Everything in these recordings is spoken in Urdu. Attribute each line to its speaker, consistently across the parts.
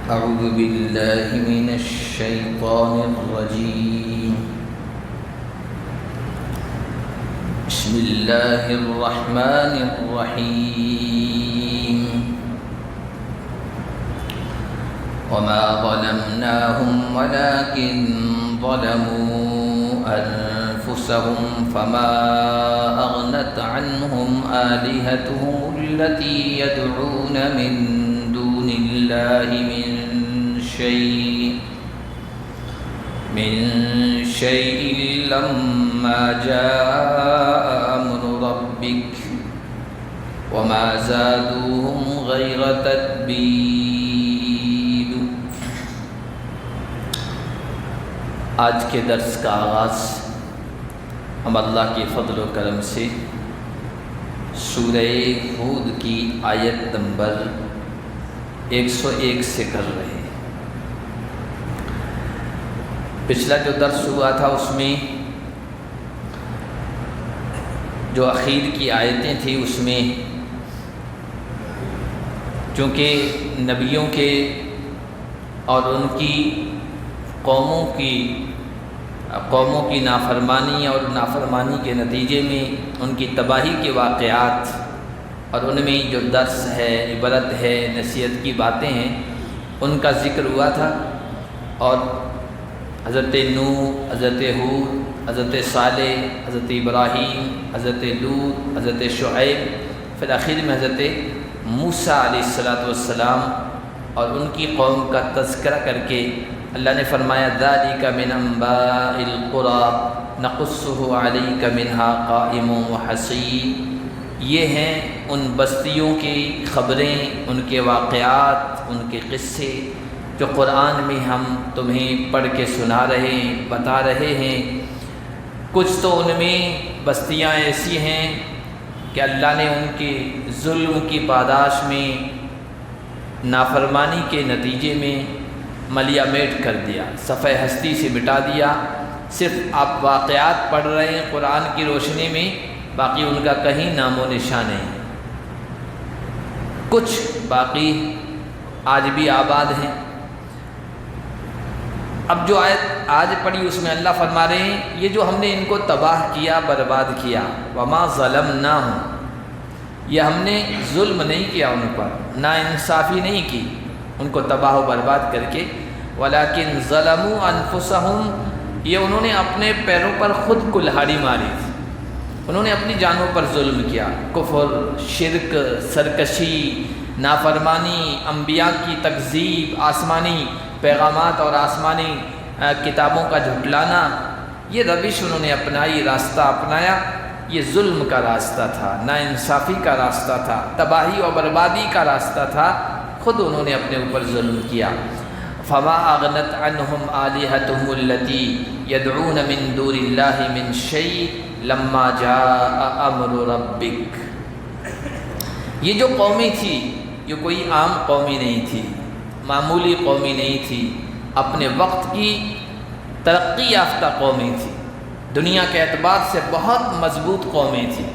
Speaker 1: أعوذ بالله من الشيطان الرجيم. بسم الله الرحمن الرحيم. وما ظلمناهم ولكن ظلموا أنفسهم فما أغنت عنهم آلهتهم التي يدعون من دون الله من شيء لما جاء أمر ربك وما زادوهم غير تتبيب. آج کے درس کا آغاز ہم اللہ کے فضل و کرم سے سورہ ہود کی آیت نمبر 101 سے کر رہے ہیں. پچھلا جو درس ہوا تھا اس میں جو اخیر کی آیتیں تھیں اس میں چونکہ نبیوں کے اور ان کی قوموں کی نافرمانی اور نافرمانی کے نتیجے میں ان کی تباہی کے واقعات اور ان میں جو درس ہے، عبرت ہے، نصیحت کی باتیں ہیں، ان کا ذکر ہوا تھا. اور حضرت نوح، حضرت ہود، حضرت صالح، حضرت ابراہیم، حضرت لوط، حضرت شعیب، پھر آخر میں حضرت موسیٰ علیہ السلام اور ان کی قوم کا تذکرہ کر کے اللہ نے فرمایا ذَلِكَ مِنْ أَنْبَاءِ الْقُرَىٰ نَقُصُّهُ عَلَيْكَ مِنْهَا قَائِمٌ وَحَصِيدٌ. یہ ہیں ان بستیوں کی خبریں، ان کے واقعات، ان کے قصے جو قرآن میں ہم تمہیں پڑھ کے سنا رہے ہیں، بتا رہے ہیں. کچھ تو ان میں بستیاں ایسی ہیں کہ اللہ نے ان کے ظلم کی پاداش میں، نافرمانی کے نتیجے میں ملیا میٹ کر دیا، صفحہ ہستی سے مٹا دیا. صرف آپ واقعات پڑھ رہے ہیں قرآن کی روشنی میں، باقی ان کا کہیں نام و نشان نہیں. کچھ باقی آج بھی آباد ہیں. اب جو آیت آج پڑھی اس میں اللہ فرما رہے ہیں یہ جو ہم نے ان کو تباہ کیا، برباد کیا، وما ظلمناہم، یہ ہم نے ظلم نہیں کیا ان پر، ناانصافی نہیں کی ان کو تباہ و برباد کر کے، ولیکن ظلموا انفسہم، یہ انہوں نے اپنے پیروں پر خود کلہاڑی ماری تھی، انہوں نے اپنی جانوں پر ظلم کیا. کفر، شرک، سرکشی، نافرمانی، انبیاء کی تکذیب، آسمانی پیغامات اور آسمانی کتابوں کا جھٹلانا، یہ روش انہوں نے اپنائی، راستہ اپنایا. یہ ظلم کا راستہ تھا، ناانصافی کا راستہ تھا، تباہی اور بربادی کا راستہ تھا. خود انہوں نے اپنے اوپر ظلم کیا. فما اغنت عنہم آلہتہم التی یدعون من دون اللہ من شیء لما جاء امر ربک. یہ جو قومی تھی یہ کوئی عام قومی نہیں تھی، معمولی قومی نہیں تھی، اپنے وقت کی ترقی یافتہ قومی تھی، دنیا کے اعتبار سے بہت مضبوط قومی تھی.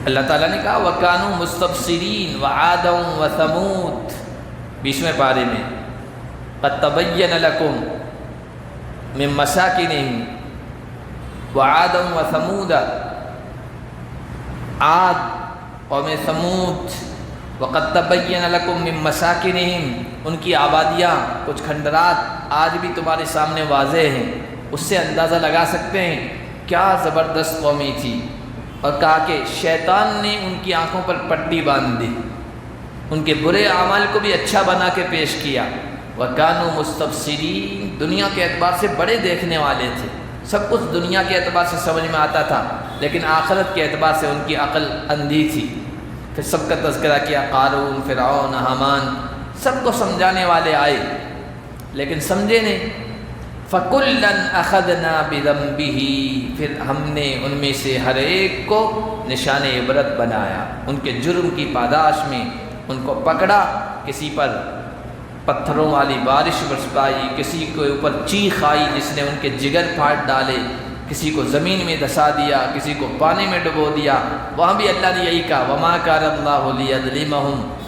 Speaker 1: اللہ تعالیٰ نے کہا وَكَانُوا مُسْتَبْصِرِينَ وَعَادًا وَثَمُودَ 20ویں پارے میں قَدْ تَبَيَّنَ لَكُمْ مِن مَّسَاكِنِهِمْ وَعَادًا وَثَمُودَ، عاد قوم ثمود، وَقَدْ تَبَيَّنَ لَكُمْ مِن مَّسَاكِنِهِمْ، ان کی آبادیاں، کچھ کھنڈرات آج بھی تمہارے سامنے واضح ہیں. اس سے اندازہ لگا سکتے ہیں کیا زبردست قومی تھی. اور کہا کہ شیطان نے ان کی آنکھوں پر پٹی باندھ دی، ان کے برے اعمال کو بھی اچھا بنا کے پیش کیا. وَكَانُوا مُسْتَبْصِرِينَ، دنیا کے اعتبار سے بڑے دیکھنے والے تھے، سب کچھ دنیا کے اعتبار سے سمجھ میں آتا تھا، لیکن آخرت کے اعتبار سے ان کی عقل اندھی تھی. پھر سب کا تذکرہ کیا، قارون، فرعون، حامان، سب کو سمجھانے والے آئے لیکن سمجھے نہیں. فَكُلًّا أَخَذْنَا بِذَنبِهِ، پھر ہم نے ان میں سے ہر ایک کو نشان عبرت بنایا، ان کے جرم کی پاداش میں ان کو پکڑا. کسی پر پتھروں والی بارش برسائی، کسی کے اوپر چیخ آئی جس نے ان کے جگر پھاڑ ڈالے، کسی کو زمین میں دھسا دیا، کسی کو پانی میں ڈبو دیا. وہاں بھی اللہ نے یہی کہا وَمَا كَانَ اللَّهُ لِيَظْلِمَهُمْ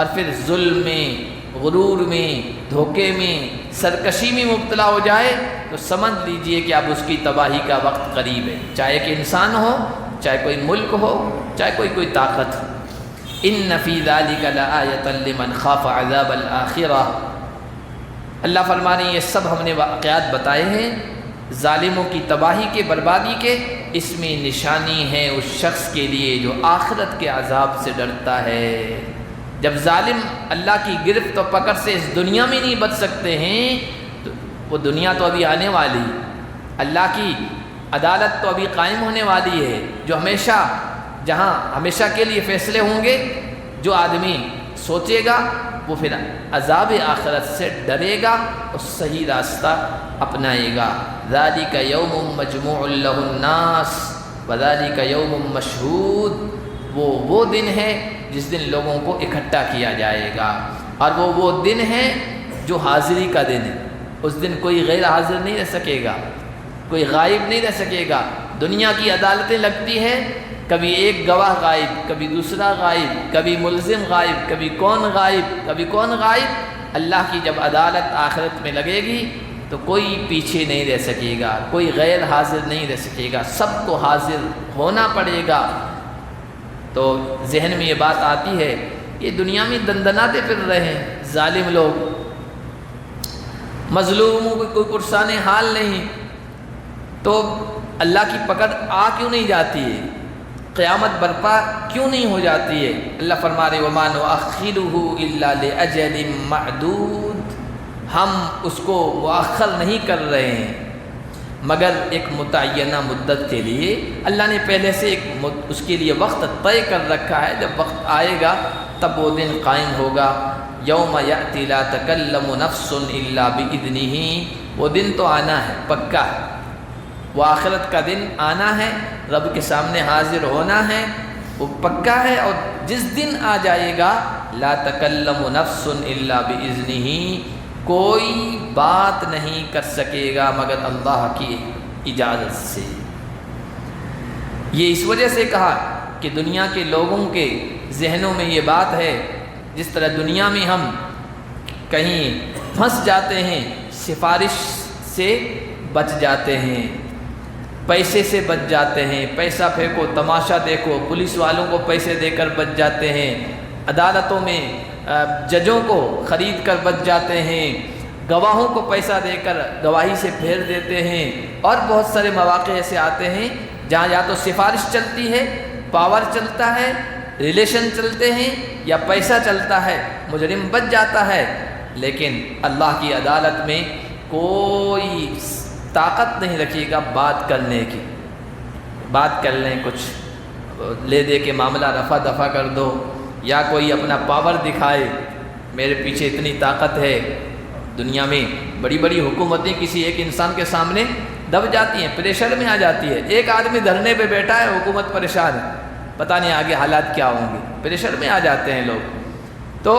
Speaker 1: اور پھر ظلم میں، غرور میں، دھوکے میں، سرکشی میں مبتلا ہو جائے تو سمجھ لیجئے کہ اب اس کی تباہی کا وقت قریب ہے، چاہے کہ انسان ہو، چاہے کوئی ملک ہو، چاہے کوئی طاقت ہو۔ ان فی ذلک لآیۃ لمن خاف عذاب الآخرہ، اللہ فرما رہے ہیں یہ سب ہم نے واقعات بتائے ہیں ظالموں کی تباہی کے، بربادی کے، اس میں نشانی ہے اس شخص کے لیے جو آخرت کے عذاب سے ڈرتا ہے۔ جب ظالم اللہ کی گرفت و پکڑ سے اس دنیا میں نہیں بچ سکتے ہیں تو وہ دنیا تو ابھی آنے والی، اللہ کی عدالت تو ابھی قائم ہونے والی ہے، جو ہمیشہ، جہاں ہمیشہ کے لیے فیصلے ہوں گے۔ جو آدمی سوچے گا وہ پھر عذاب آخرت سے ڈرے گا اور صحیح راستہ اپنائے گا۔ ذالک یوم مجموع لہ الناس وذالک یوم مشہود، وہ دن ہے جس دن لوگوں کو اکٹھا کیا جائے گا، اور وہ دن ہے جو حاضری کا دن ہے۔ اس دن کوئی غیر حاضر نہیں رہ سکے گا، کوئی غائب نہیں رہ سکے گا۔ دنیا کی عدالتیں لگتی ہیں، کبھی ایک گواہ غائب، کبھی دوسرا غائب، کبھی ملزم غائب، کبھی کون غائب، کبھی کون غائب۔ اللہ کی جب عدالت آخرت میں لگے گی تو کوئی پیچھے نہیں رہ سکے گا، کوئی غیر حاضر نہیں رہ سکے گا، سب کو حاضر ہونا پڑے گا۔ تو ذہن میں یہ بات آتی ہے، یہ دنیا میں دندناتے پھر رہے ہیں ظالم لوگ، مظلوموں کو کوئی پرسان حال نہیں، تو اللہ کی پکڑ آ کیوں نہیں جاتی ہے؟ قیامت برپا کیوں نہیں ہو جاتی ہے؟ اللہ فرما رہے وَمَا نُؤَخِّرُهُ إِلَّا لِأَجَلٍ مَعْدُودٍ، ہم اس کو مؤخر نہیں کر رہے ہیں مگر ایک متعینہ مدت کے لیے۔ اللہ نے پہلے سے اس کے لیے وقت طے کر رکھا ہے، جب وقت آئے گا تب وہ دن قائم ہوگا۔ یوم یأتی لا تکلم نفس الا بإذنہ، وہ دن تو آنا ہے، پکا ہے، وہ آخرت کا دن آنا ہے، رب کے سامنے حاضر ہونا ہے، وہ پکا ہے۔ اور جس دن آ جائے گا لا تکلم نفس الا بإذنہ، کوئی بات نہیں کر سکے گا مگر اللہ کی اجازت سے۔ یہ اس وجہ سے کہا کہ دنیا کے لوگوں کے ذہنوں میں یہ بات ہے، جس طرح دنیا میں ہم کہیں پھنس جاتے ہیں، سفارش سے بچ جاتے ہیں، پیسے سے بچ جاتے ہیں، پیسہ پھینکو، تماشا دیکھو، پولیس والوں کو پیسے دے کر بچ جاتے ہیں، عدالتوں میں ججوں کو خرید کر بچ جاتے ہیں، گواہوں کو پیسہ دے کر گواہی سے پھیر دیتے ہیں، اور بہت سارے مواقع ایسے آتے ہیں جہاں یا تو سفارش چلتی ہے، پاور چلتا ہے، ریلیشن چلتے ہیں، یا پیسہ چلتا ہے، مجرم بچ جاتا ہے۔ لیکن اللہ کی عدالت میں کوئی طاقت نہیں رکھے گا بات کرنے کی، بات کر لیں، کچھ لے دے کے معاملہ رفع دفع کر دو، یا کوئی اپنا پاور دکھائے، میرے پیچھے اتنی طاقت ہے۔ دنیا میں بڑی بڑی حکومتیں کسی ایک انسان کے سامنے دب جاتی ہیں، پریشر میں آ جاتی ہے۔ ایک آدمی دھرنے پہ بیٹھا ہے، حکومت پریشان ہے، پتہ نہیں آگے حالات کیا ہوں گے، پریشر میں آ جاتے ہیں لوگ۔ تو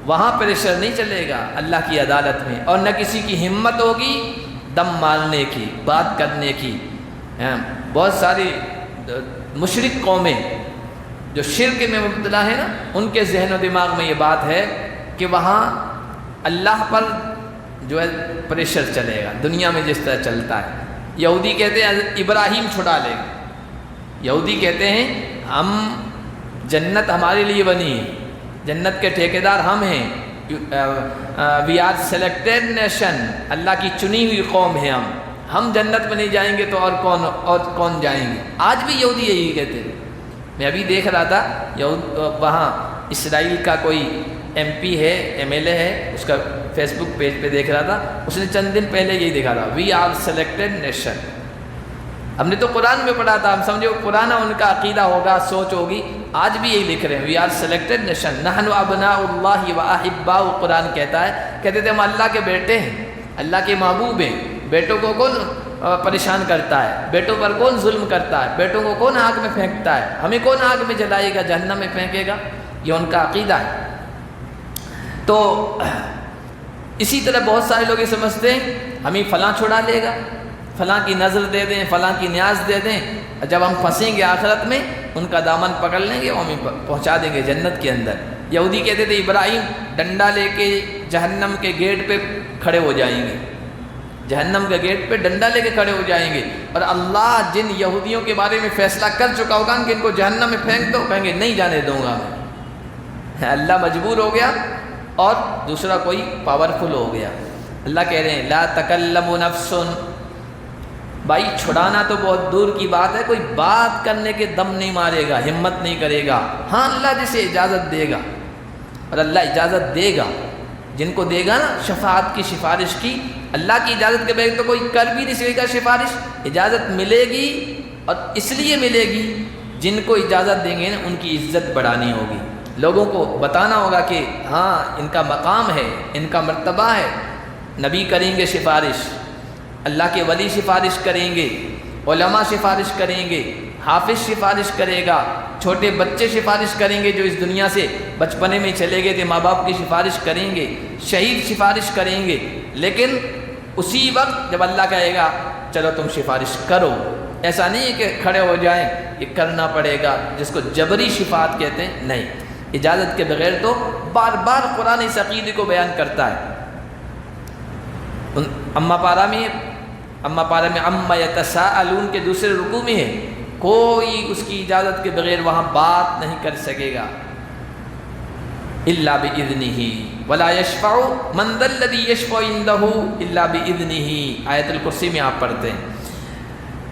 Speaker 1: وہاں پریشر نہیں چلے گا اللہ کی عدالت میں، اور نہ کسی کی ہمت ہوگی دم مارنے کی، بات کرنے کی۔ بہت ساری مشرک قومیں جو شرک میں مبتلا ہے نا، ان کے ذہن و دماغ میں یہ بات ہے کہ وہاں اللہ پر جو ہے پریشر چلے گا، دنیا میں جس طرح چلتا ہے۔ یہودی کہتے ہیں حضرت ابراہیم چھڑا لے گا، یہودی کہتے ہیں ہم جنت ہمارے لیے بنی ہے، جنت کے ٹھیکیدار ہم ہیں، وی آر سلیکٹڈ نیشن، اللہ کی چنی ہوئی قوم ہے ہم جنت میں نہیں جائیں گے تو اور کون جائیں گے۔ آج بھی یہودی یہی کہتے ہیں۔ میں ابھی دیکھ رہا تھا وہاں اسرائیل کا کوئی ایم پی ہے، ایم ایل اے ہے، اس کا فیس بک پیج پہ دیکھ رہا تھا، اس نے چند دن پہلے یہی دیکھا تھا، وی آر سلیکٹڈ نیشن۔ ہم نے تو قرآن میں پڑھا تھا، ہم سمجھے وہ پرانا ان کا عقیدہ ہوگا، سوچ ہوگی، آج بھی یہی لکھ رہے ہیں، وی آر سلیکٹڈ نیشن، نحن ابناء اللہ و احباء، قرآن کہتا ہے، کہتے تھے ہم اللہ کے بیٹے ہیں، اللہ کے محبوب ہیں۔ بیٹوں کو کون پریشان کرتا ہے؟ بیٹوں پر کون ظلم کرتا ہے؟ بیٹوں کو کون آگ میں پھینکتا ہے؟ ہمیں کون آگ میں جلائے گا، جہنم میں پھینکے گا؟ یہ ان کا عقیدہ ہے۔ تو اسی طرح بہت سارے لوگ یہ سمجھتے ہیں ہمیں فلاں چھڑا لے گا، فلاں کی نظر دے دیں، فلاں کی نیاز دے دیں، جب ہم پھنسیں گے آخرت میں ان کا دامن پکڑ لیں گے، وہ ہمیں پہنچا دیں گے جنت کے اندر۔ یہودی کہتے تھے ابراہیم ڈنڈا لے کے جہنم کے گیٹ پہ کھڑے ہو جائیں گے، جہنم کے گیٹ پہ ڈنڈا لے کے کھڑے ہو جائیں گے، اور اللہ جن یہودیوں کے بارے میں فیصلہ کر چکا ہوگا کہ ان کو جہنم میں پھینک دو، کہیں گے نہیں جانے دوں گا میں۔ اللہ مجبور ہو گیا اور دوسرا کوئی پاورفل ہو گیا۔ اللہ کہہ رہے ہیں لا تکلم نفس، بھائی چھڑانا تو بہت دور کی بات ہے، کوئی بات کرنے کے دم نہیں مارے گا، ہمت نہیں کرے گا۔ ہاں اللہ جسے اجازت دے گا، اور اللہ اجازت دے گا جن کو دے گا نا شفاعت کی سفارش کی، اللہ کی اجازت کے بغیر تو کوئی کر بھی نہیں سکے گا سفارش۔ اجازت ملے گی اور اس لیے ملے گی جن کو اجازت دیں گے نا ان کی عزت بڑھانی ہوگی، لوگوں کو بتانا ہوگا کہ ہاں ان کا مقام ہے، ان کا مرتبہ ہے۔ نبی کریں گے سفارش، اللہ کے ولی سفارش کریں گے، علماء سفارش کریں گے، حافظ سفارش کرے گا، چھوٹے بچے سفارش کریں گے جو اس دنیا سے بچپنے میں چلے گئے تھے، ماں باپ کی سفارش کریں گے، شہید سفارش کریں گے۔ لیکن اسی وقت جب اللہ کہے گا چلو تم سفارش کرو، ایسا نہیں ہے کہ کھڑے ہو جائیں، یہ کرنا پڑے گا، جس کو جبری شفاعت کہتے ہیں۔ نہیں، اجازت کے بغیر تو بار بار قرآن اس عقیدے کو بیان کرتا ہے۔ اما پارا میں اما یتساءلون کے دوسرے رکوع میں ہے، کوئی اس کی اجازت کے بغیر وہاں بات نہیں کر سکے گا۔ الا باذنہ ولا یشفع من ذا الذی یشفع عنده الا باذنہ، آیت الکرسی میں آپ پڑھتے ہیں۔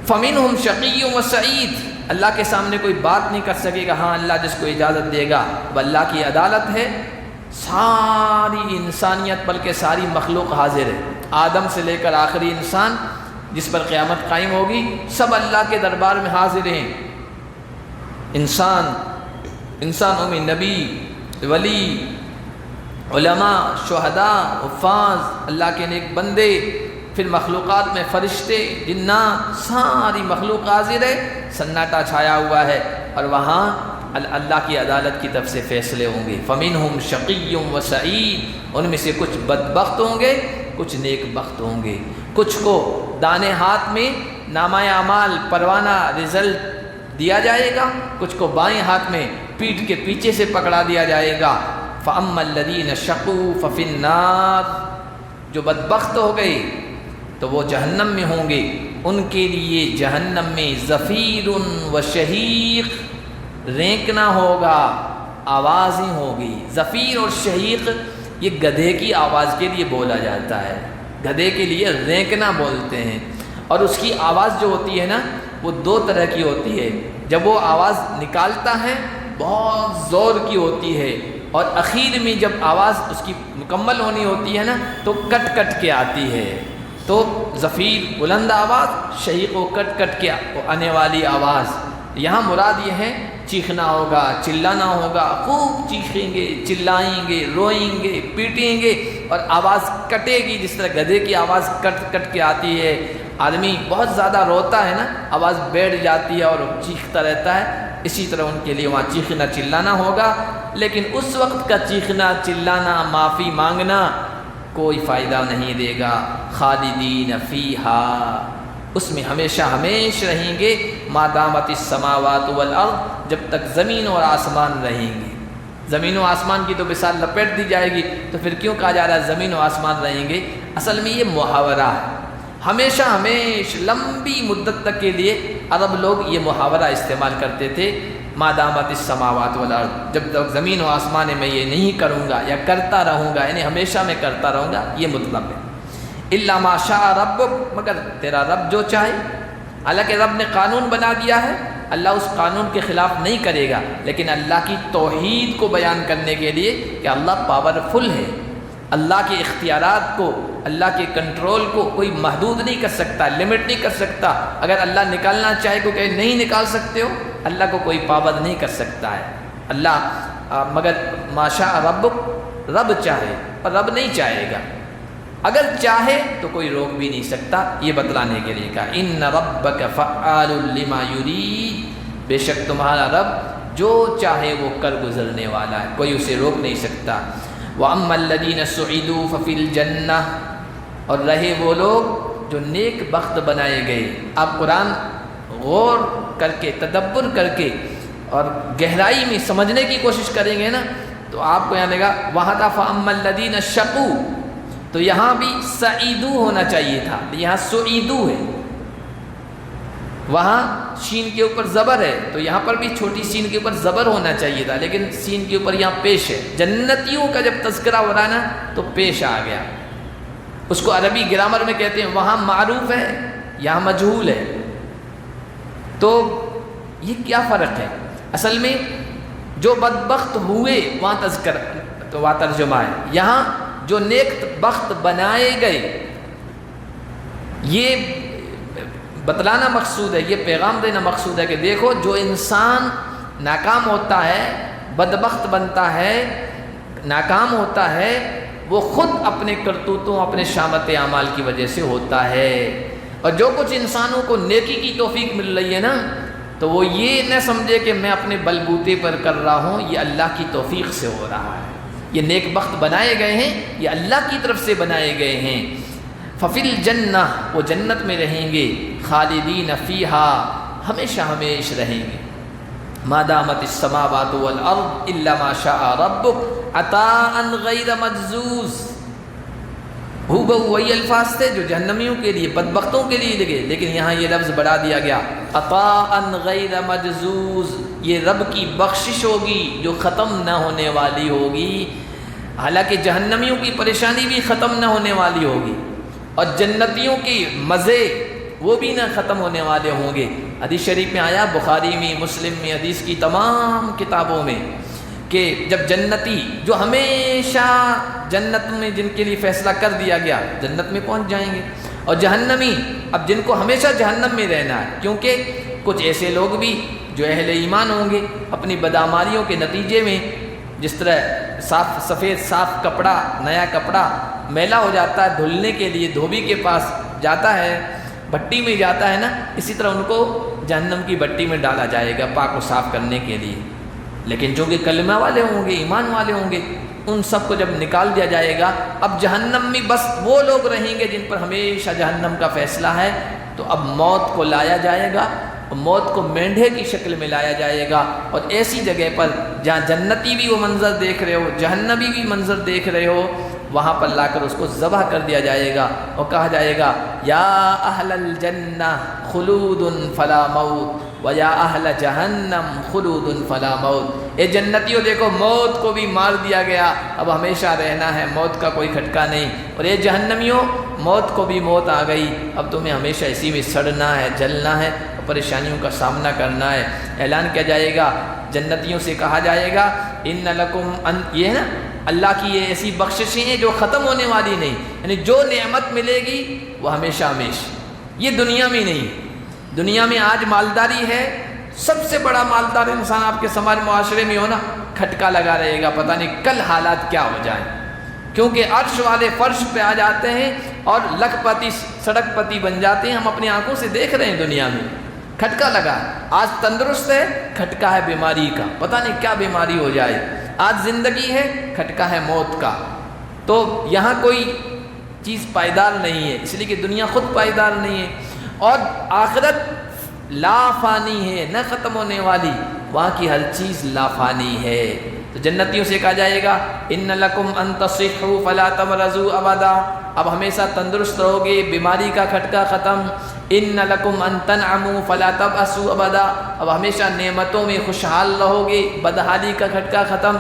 Speaker 1: فمنہم شقی و سعید، اللہ کے سامنے کوئی بات نہیں کر سکے گا، ہاں اللہ جس کو اجازت دے گا۔ وہ اللہ کی عدالت ہے، ساری انسانیت بلکہ ساری مخلوق حاضر ہے، آدم سے لے کر آخری انسان جس پر قیامت قائم ہوگی، سب اللہ کے دربار میں حاضر ہیں۔ انسانوں میں نبی، ولی، علماء، شہداء، حفاظ، اللہ کے نیک بندے، پھر مخلوقات میں فرشتے، جنات، ساری مخلوق حاضر ہے، سناٹا چھایا ہوا ہے، اور وہاں اللہ کی عدالت کی طرف سے فیصلے ہوں گے۔ فمنہم شقی و سعید، ان میں سے کچھ بدبخت ہوں گے، کچھ نیک بخت ہوں گے۔ کچھ کو دانے ہاتھ میں نامہ اعمال پروانہ رزلٹ دیا جائے گا، کچھ کو بائیں ہاتھ میں پیٹھ کے پیچھے سے پکڑا دیا جائے گا۔ فَأَمَّا الَّذِينَ شَقُوا فَفِي النَّارِ، جو بدبخت ہو گئے تو وہ جہنم میں ہوں گے، ان کے لیے جہنم میں زفیر و شہیق، رینکنا ہوگا، آوازیں ہوگی۔ زفیر اور شہیق یہ گدھے کی آواز کے لیے بولا جاتا ہے، گدھے کے لیے رینکنا بولتے ہیں، اور اس کی آواز جو ہوتی ہے نا وہ دو طرح کی ہوتی ہے۔ جب وہ آواز نکالتا ہے بہت زور کی ہوتی ہے، اور اخیر میں جب آواز اس کی مکمل ہونی ہوتی ہے نا تو کٹ کٹ کے آتی ہے۔ تو زفیر بلند آواز، شہیق و کٹ کٹ کے آنے والی آواز۔ یہاں مراد یہ ہے چیخنا ہوگا، چلانا ہوگا، خوب چیخیں گے، چلائیں گے، روئیں گے، پیٹیں گے، اور آواز کٹے گی، جس طرح گدھے کی آواز کٹ کٹ کے آتی ہے۔ آدمی بہت زیادہ روتا ہے نا، آواز بیٹھ جاتی ہے اور چیختا رہتا ہے، اسی طرح ان کے لیے وہاں چیخنا چلانا ہوگا۔ لیکن اس وقت کا چیخنا چلانا، معافی مانگنا کوئی فائدہ نہیں دے گا۔ خالدین فیہا، اس میں ہمیشہ ہمیشہ رہیں گے، ما دامت السماوات والارض، جب تک زمین اور آسمان رہیں گے۔ زمین و آسمان کی تو مثال لپیٹ دی جائے گی، تو پھر کیوں کہا جا رہا ہے زمین و آسمان رہیں گے؟ اصل میں یہ محاورہ ہے، ہمیشہ ہمیشہ لمبی مدت تک کے لیے عرب لوگ یہ محاورہ استعمال کرتے تھے، ما دامت السماوات والارض، جب تک زمین و آسمان میں یہ نہیں کروں گا یا کرتا رہوں گا، یعنی ہمیشہ میں کرتا رہوں گا، یہ مطلب ہے۔ الا ما شاء ربک، مگر تیرا رب جو چاہے۔ حالانکہ رب نے قانون بنا دیا ہے، اللہ اس قانون کے خلاف نہیں کرے گا، لیکن اللہ کی توحید کو بیان کرنے کے لیے کہ اللہ پاورفل ہے، اللہ کے اختیارات کو، اللہ کے کنٹرول کو کوئی محدود نہیں کر سکتا، لمٹ نہیں کر سکتا۔ اگر اللہ نکالنا چاہے تو کہ نہیں نکال سکتے ہو، اللہ کو کوئی پابند نہیں کر سکتا ہے اللہ۔ مگر ما شاء ربک، رب چاہے، اور رب نہیں چاہے گا، اگر چاہے تو کوئی روک بھی نہیں سکتا، یہ بتلانے کے لیے کہا ان ربک فعال لما یرید، بے شک تمہارا رب جو چاہے وہ کر گزرنے والا ہے، کوئی اسے روک نہیں سکتا۔ وَأَمَّا الَّذِينَ سُعِدُوا فَفِي الْجَنَّةِ، اور رہے وہ لوگ جو نیک بخت بنائے گئے۔ آپ قرآن غور کر کے، تدبر کر کے اور گہرائی میں سمجھنے کی کوشش کریں گے نا تو آپ کو یہاں لے گا وہاں تھا فَأَمَّا الَّذِينَ شَقُوا، تو یہاں بھی سعیدو ہونا چاہیے تھا، یہاں سعیدو ہے، وہاں شین کے اوپر زبر ہے، تو یہاں پر بھی چھوٹی سین کے اوپر زبر ہونا چاہیے تھا، لیکن سین کے اوپر یہاں پیش ہے۔ جنتیوں کا جب تذکرہ ہو رہا ہے نا تو پیش آ گیا، اس کو عربی گرامر میں کہتے ہیں، وہاں معروف ہے یہاں مجہول ہے۔ تو یہ کیا فرق ہے؟ اصل میں جو بدبخت ہوئے وہاں تذکر تو وہاں ترجمہ ہے، یہاں جو نیک بخت بنائے گئے، یہ بتلانا مقصود ہے، یہ پیغام دینا مقصود ہے کہ دیکھو جو انسان ناکام ہوتا ہے، بدبخت بنتا ہے، ناکام ہوتا ہے، وہ خود اپنے کرتوتوں اپنے شامت اعمال کی وجہ سے ہوتا ہے۔ اور جو کچھ انسانوں کو نیکی کی توفیق مل رہی ہے نا، تو وہ یہ نہ سمجھے کہ میں اپنے بلبوتے پر کر رہا ہوں، یہ اللہ کی توفیق سے ہو رہا ہے۔ یہ نیک بخت بنائے گئے ہیں، یہ اللہ کی طرف سے بنائے گئے ہیں۔ ففی الجنہ، وہ جنت میں رہیں گے، خالدین فیہا، ہمیشہ ہمیش رہیں گے، ما دامت السماوات والارض الا ما شاء ربک عطاء غیر مجزوز۔ وہی الفاظ تھے جو جہنمیوں کے لیے، بدبختوں کے لیے لگے، لیکن یہاں یہ لفظ بڑھا دیا گیا، عطاء غیر مجزوز، یہ رب کی بخشش ہوگی جو ختم نہ ہونے والی ہوگی۔ حالانکہ جہنمیوں کی پریشانی بھی ختم نہ ہونے والی ہوگی، اور جنتیوں کی مزے وہ بھی نہ ختم ہونے والے ہوں گے۔ حدیث شریف میں آیا، بخاری میں، مسلم میں، حدیث کی تمام کتابوں میں، کہ جب جنتی جو ہمیشہ جنت میں جن کے لیے فیصلہ کر دیا گیا جنت میں پہنچ جائیں گے، اور جہنمی اب جن کو ہمیشہ جہنم میں رہنا ہے، کیونکہ کچھ ایسے لوگ بھی جو اہل ایمان ہوں گے اپنی بدعمالیوں کے نتیجے میں، جس طرح سفید صاف کپڑا، نیا کپڑا میلا ہو جاتا ہے، دھلنے کے لیے دھوبی کے پاس جاتا ہے، بھٹی میں جاتا ہے نا، اسی طرح ان کو جہنم کی بھٹی میں ڈالا جائے گا پاک و صاف کرنے کے لیے۔ لیکن جو کہ کلمہ والے ہوں گے، ایمان والے ہوں گے، ان سب کو جب نکال دیا جائے گا، اب جہنم میں بس وہ لوگ رہیں گے جن پر ہمیشہ جہنم کا فیصلہ ہے۔ تو اب موت کو لایا جائے گا، موت کو مینڈھے کی شکل میں لایا جائے گا، اور ایسی جگہ پر جہاں جنتی بھی وہ منظر دیکھ رہے ہو، جہنمی بھی منظر دیکھ رہے ہو، وہاں پر لا کر اس کو ذبح کر دیا جائے گا، اور کہا جائے گا یا اہل الجنہ خلود فلا موت ویا اہل جہنم خلود فلا موت۔ اے جنتیوں دیکھو، موت کو بھی مار دیا گیا، اب ہمیشہ رہنا ہے، موت کا کوئی کھٹکا نہیں، اور اے جہنمیوں، موت کو بھی موت آ گئی، اب تمہیں ہمیشہ اسی میں سڑنا ہے، جلنا ہے، پریشانیوں کا سامنا کرنا ہے۔ اعلان کیا جائے گا، جنتیوں سے کہا جائے گا ان لکم یہ ہے نا اللہ کی یہ ایسی بخششیں ہیں جو ختم ہونے والی نہیں، یعنی جو نعمت ملے گی وہ ہمیشہ ہمیشہ، یہ دنیا میں نہیں۔ دنیا میں آج مالداری ہے، سب سے بڑا مالدار انسان آپ کے سماج معاشرے میں ہونا، کھٹکا لگا رہے گا، پتہ نہیں کل حالات کیا ہو جائیں، کیونکہ عرش والے فرش پہ آ جاتے ہیں اور لکھ پتی سڑک پتی بن جاتے ہیں۔ ہم اپنی آنکھوں سے دیکھ رہے ہیں دنیا میں، کھٹکا لگا، آج تندرست ہے، کھٹکا ہے بیماری کا، پتہ نہیں کیا بیماری ہو جائے، آج زندگی ہے، کھٹکا ہے موت کا۔ تو یہاں کوئی چیز پائیدار نہیں ہے، اس لیے کہ دنیا خود پائیدار نہیں ہے، اور آخرت لا فانی ہے، نہ ختم ہونے والی، وہاں کی ہر چیز لا فانی ہے۔ تو جنتیوں سے کہا جائے گا ان لکم ان تصحوا فلا تمرضوا ابدا، اب ہمیشہ تندرست رہو گے، بیماری کا کھٹکا ختم۔ ان لکم ان تنعموا فلا تبأسوا ابدا، اب ہمیشہ نعمتوں میں خوشحال رہو گے، بدحالی کا کھٹکا ختم۔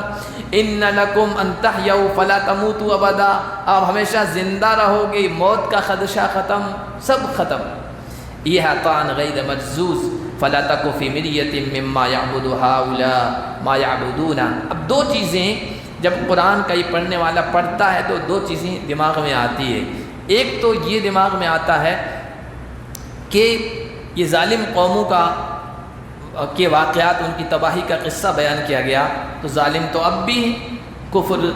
Speaker 1: ان لکم ان تحیوا فلا تموتوا ابدا، اب ہمیشہ زندہ رہو گے، موت کا خدشہ ختم، سب ختم۔ یہ عطاء غیر مجزوز فلا تک فی مریۃ مما یعبد ہؤلاء ما یعبدون۔ اب دو چیزیں جب قرآن کا یہ پڑھنے والا پڑھتا ہے تو دو چیزیں دماغ میں آتی ہے۔ ایک تو یہ دماغ میں آتا ہے کہ یہ ظالم قوموں کے واقعات، ان کی تباہی کا قصہ بیان کیا گیا، تو ظالم تو اب بھی ہیں، کفر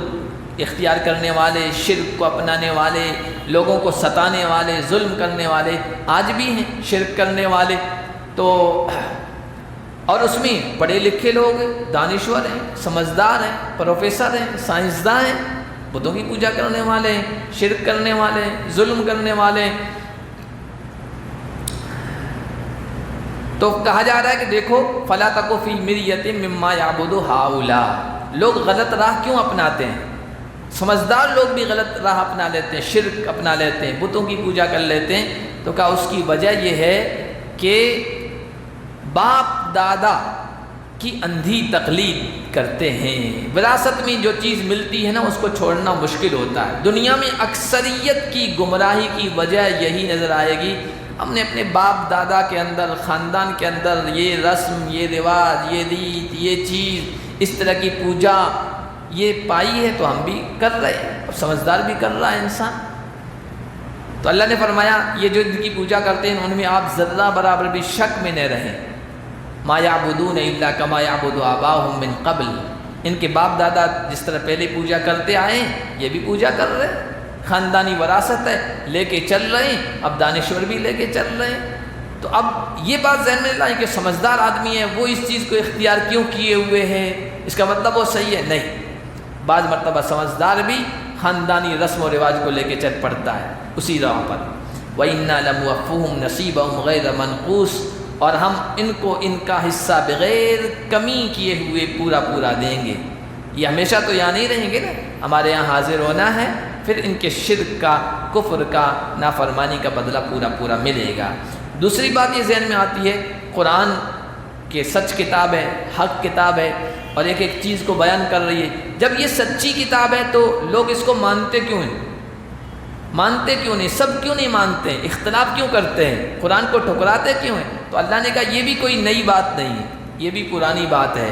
Speaker 1: اختیار کرنے والے، شرک کو اپنانے والے، لوگوں کو ستانے والے، ظلم کرنے والے آج بھی ہیں، شرک کرنے والے۔ تو اور اس میں پڑھے لکھے لوگ ہیں، دانشور ہیں، سمجھدار ہیں، پروفیسر ہیں، سائنسداں ہیں، بتوں کی پوجا کرنے والے ہیں، شرک کرنے والے ہیں، ظلم کرنے والے ہیں۔ تو کہا جا رہا ہے کہ دیکھو فلا تک فی مریۃ مما یعبد ہؤلاء، لوگ غلط راہ کیوں اپناتے ہیں؟ سمجھدار لوگ بھی غلط راہ اپنا لیتے ہیں، شرک اپنا لیتے ہیں، بتوں کی پوجا کر لیتے ہیں. تو کہا اس کی وجہ یہ ہے کہ باپ دادا کی اندھی تقلید کرتے ہیں. وراثت میں جو چیز ملتی ہے نا اس کو چھوڑنا مشکل ہوتا ہے. دنیا میں اکثریت کی گمراہی کی وجہ یہی نظر آئے گی. ہم نے اپنے باپ دادا کے اندر، خاندان کے اندر یہ رسم، یہ رواج، یہ ریت، یہ چیز، اس طرح کی پوجا یہ پائی ہے تو ہم بھی کر رہے ہیں. اب سمجھدار بھی کر رہا ہے انسان. تو اللہ نے فرمایا یہ جو ان کی پوجا کرتے ہیں ان میں آپ ذرہ برابر بھی شک میں نہ رہیں. ما یعبدون الا کما یعبد آباؤہم من قبل. ان کے باپ دادا جس طرح پہلے پوجا کرتے آئے ہیں یہ بھی پوجا کر رہے ہیں. خاندانی وراثت ہے، لے کے چل رہے ہیں. اب دانشور بھی لے کے چل رہے ہیں. تو اب یہ بات ذہن میں لائیں کہ سمجھدار آدمی ہے وہ اس چیز کو اختیار کیوں کیے ہوئے ہیں، اس کا مطلب وہ صحیح ہے؟ نہیں. بعض مرتبہ سمجھدار بھی خاندانی رسم و رواج کو لے کے چل پڑتا ہے اسی راہ پر. وَإِنَّا لَمُوَفُّوهُمْ نَصِيبَهُمْ غَيْرَ مَنْقُوصٍ. اور ہم ان کو ان کا حصہ بغیر کمی کیے ہوئے پورا پورا دیں گے. یہ ہمیشہ تو یہاں نہیں رہیں گے نا، ہمارے یہاں حاضر ہونا ہے، پھر ان کے شرک کا، کفر کا، نافرمانی کا بدلہ پورا پورا ملے گا. دوسری بات یہ ذہن میں آتی ہے قرآن کہ سچ کتاب ہے، حق کتاب ہے اور ایک ایک چیز کو بیان کر رہی ہے. جب یہ سچی کتاب ہے تو لوگ اس کو مانتے کیوں ہیں؟ مانتے کیوں نہیں؟ سب کیوں نہیں مانتے ہیں؟ اختلاف کیوں کرتے ہیں؟ قرآن کو ٹھکراتے کیوں ہیں؟ تو اللہ نے کہا یہ بھی کوئی نئی بات نہیں ہے، یہ بھی پرانی بات ہے.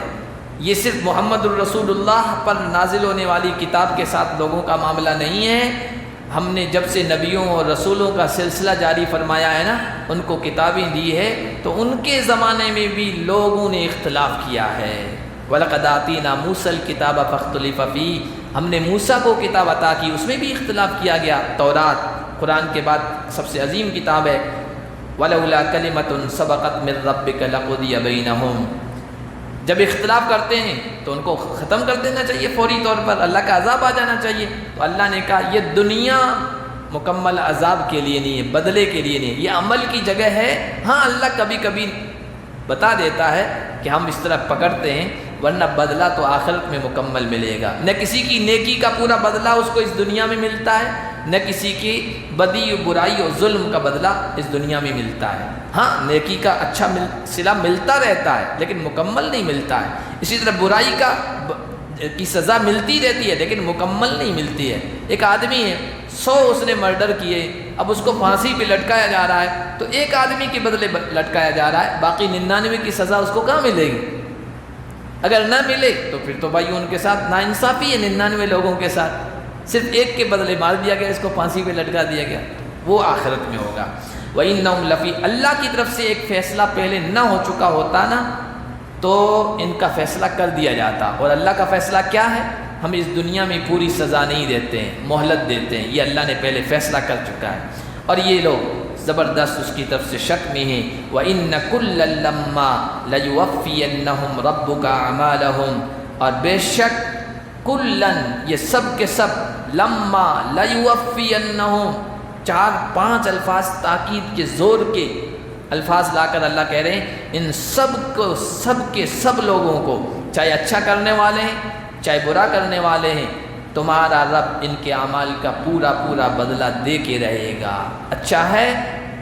Speaker 1: یہ صرف محمد الرسول اللہ پر نازل ہونے والی کتاب کے ساتھ لوگوں کا معاملہ نہیں ہے. ہم نے جب سے نبیوں اور رسولوں کا سلسلہ جاری فرمایا ہے نا، ان کو کتابیں دی ہے تو ان کے زمانے میں بھی لوگوں نے اختلاف کیا ہے. وَلَقَدْ آتَيْنَا مُوسَى الْكِتَابَ فَاخْتُلِفَ فِيهِ. ہم نے موسیٰ کو کتاب عطا کی، اس میں بھی اختلاف کیا گیا. تورات قرآن کے بعد سب سے عظیم کتاب ہے. وَلَوْلَا كَلِمَةٌ سَبَقَتْ مِنْ رَبِّكَ لَقُضِيَ بَيْنَهُمْ. جب اختلاف کرتے ہیں تو ان کو ختم کر دینا چاہیے فوری طور پر، اللہ کا عذاب آ جانا چاہیے. تو اللہ نے کہا یہ دنیا مکمل عذاب کے لیے نہیں ہے، بدلے کے لیے نہیں ہے، یہ عمل کی جگہ ہے. ہاں اللہ کبھی کبھی بتا دیتا ہے کہ ہم اس طرح پکڑتے ہیں، ورنہ بدلہ تو آخرت میں مکمل ملے گا. نہ کسی کی نیکی کا پورا بدلہ اس کو اس دنیا میں ملتا ہے، نہ کسی کی بدی و برائی اور ظلم کا بدلہ اس دنیا میں ملتا ہے. ہاں نیکی کا اچھا صلہ ملتا رہتا ہے لیکن مکمل نہیں ملتا ہے. اسی طرح برائی کی سزا ملتی رہتی ہے لیکن مکمل نہیں ملتی ہے. ایک آدمی ہے 100 اس نے مرڈر کیے، اب اس کو پھانسی پہ لٹکایا جا رہا ہے تو ایک آدمی کے بدلے لٹکایا جا رہا ہے، باقی 99 کی سزا اس کو کہاں ملے گی؟ اگر نہ ملے تو پھر تو بھائی ان کے ساتھ ناانصافی ہے. 99 لوگوں کے ساتھ صرف ایک کے بدلے مار دیا گیا، اس کو پھانسی پہ لٹکا دیا گیا. وہ آخرت میں ہوگا. وَإِنَّهُمْ لَفِي. اللہ کی طرف سے ایک فیصلہ پہلے نہ ہو چکا ہوتا نا تو ان کا فیصلہ کر دیا جاتا. اور اللہ کا فیصلہ کیا ہے؟ ہم اس دنیا میں پوری سزا نہیں دیتے ہیں، مہلت دیتے ہیں. یہ اللہ نے پہلے فیصلہ کر چکا ہے اور یہ لوگ زبردست اس کی طرف سے شک میں ہیں. وَإِنَّ كُلًّا لَمَّا لَيُوَفِّيَنَّهُمْ رَبُّكَ أَعْمَالَهُمْ. اور بے شک کلن یہ سب کے سب، لما لَيُوَفِّيَنَّهُمْ 4-5 الفاظ تاکید کے زور کے الفاظ لا کر اللہ کہہ رہے ہیں ان سب کو، سب کے سب لوگوں کو، چاہے اچھا کرنے والے ہیں چاہے برا کرنے والے ہیں، تمہارا رب ان کے اعمال کا پورا پورا بدلہ دے کے رہے گا. اچھا ہے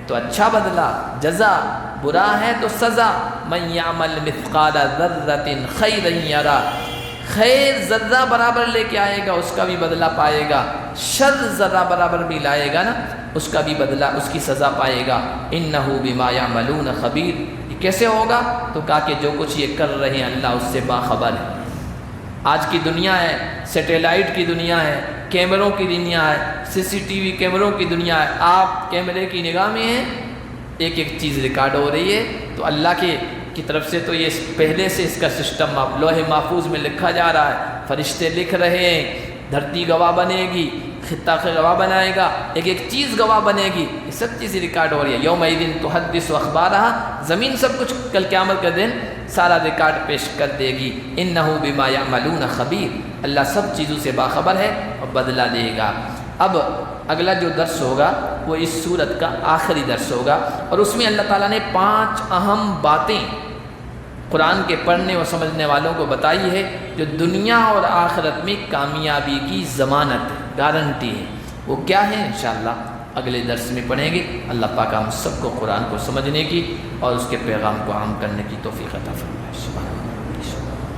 Speaker 1: تو اچھا بدلہ جزا، برا ہے تو سزا. من یعمل مثقال ذرۃ خیرا یرا. خیر ذرہ برابر لے کے آئے گا اس کا بھی بدلہ پائے گا، شر ذرہ برابر بھی لائے گا نا اس کا بھی بدلہ، اس کی سزا پائے گا. انہ بما یعملون خبیر. یہ کیسے ہوگا؟ تو کہا کہ جو کچھ یہ کر رہے ہیں اللہ اس سے باخبر ہے. آج کی دنیا ہے، سیٹلائٹ کی دنیا ہے، کیمروں کی دنیا ہے، CCTV کیمروں کی دنیا ہے. آپ کیمرے کی نگاہ میں ہیں، ایک ایک چیز ریکارڈ ہو رہی ہے. تو اللہ کی طرف سے تو یہ پہلے سے اس کا سسٹم لوح محفوظ میں لکھا جا رہا ہے. فرشتے لکھ رہے ہیں، دھرتی گواہ بنے گی، خطہ گواہ بنائے گا، ایک ایک چیز گواہ بنے گی. یہ سب چیزیں ریکارڈ ہو رہی ہے. یومئذ تحدث اخبارها. زمین سب کچھ کل قیامت کا دن سارا ریکارڈ پیش کر دے گی. انہ بما یعملون خبیر. اللہ سب چیزوں سے باخبر ہے اور بدلہ دے گا. اب اگلا جو درس ہوگا وہ اس سورت کا آخری درس ہوگا اور اس میں اللہ تعالیٰ نے 5 اہم باتیں قرآن کے پڑھنے و سمجھنے والوں کو بتائی ہے جو دنیا اور آخرت میں کامیابی کی ضمانت ہے، گارنٹی ہے۔ وہ کیا ہے انشاءاللہ اگلے درس میں پڑھیں گے۔ اللہ پاک ہم سب کو قرآن کو سمجھنے کی اور اس کے پیغام کو عام کرنے کی توفیق عطا فرمائے۔ سبحان اللہ۔